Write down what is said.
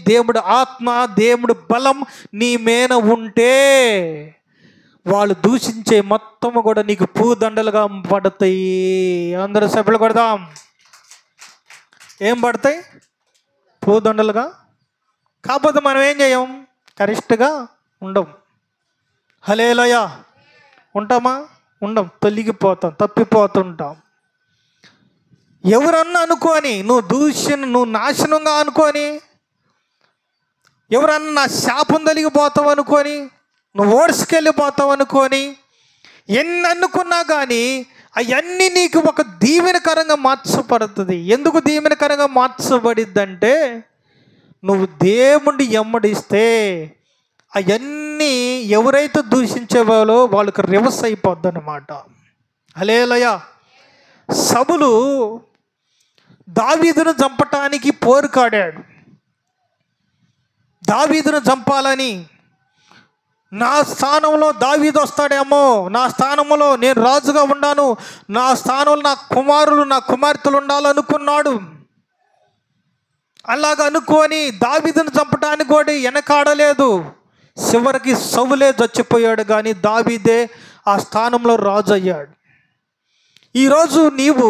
దేవుడు ఆత్మ, దేవుడు బలం నీ మీద ఉంటే వాళ్ళు దూషించే మొత్తము కూడా నీకు పూదండలుగా పడతాయి. అందరూ సభ్యులు కొడదాం. ఏం పడతాయి? పూదండలుగా. కాకపోతే మనం ఏం చేయం? కరెక్ట్గా ఉండం. హల్లెలూయా. ఉంటామా? ఉండం. తొలగిపోతాం, తప్పిపోతుంటాం. ఎవరన్నా అనుకోని నువ్వు నాశనంగా అనుకొని, ఎవరన్నా నా శాపం తొలగిపోతావు అనుకొని, నువ్వు ఓడ్చుకెళ్ళిపోతావు అనుకొని, ఎన్ని అనుకున్నా కానీ అవన్నీ నీకు ఒక దీవెనకరంగా మార్చబడుతుంది. ఎందుకు దీవెనకరంగా మార్చబడిద్దంటే, నువ్వు దేవుణ్ణి ఎమ్మడిస్తే అవన్నీ ఎవరైతే దూషించేవాళ్ళో వాళ్ళకి రివర్స్ అయిపోద్ది అన్నమాట. హల్లెలూయా. సౌలు దావీదును చంపటానికి పోరుకాడాడు. దావీదును చంపాలని, నా స్థానంలో దావీదు వస్తాడేమో, నా స్థానంలో నేను రాజుగా ఉన్నాను, నా స్థానంలో నా కుమారులు నా కుమార్తెలు ఉండాలనుకున్నాడు. అలాగ అనుకొని దావీదును చంపటానికి కూడా వెనకాడలేదు. చివరికి సౌలే చచ్చిపోయాడు, కానీ దావీదే ఆ స్థానంలో రాజు అయ్యాడు. ఈరోజు నీవు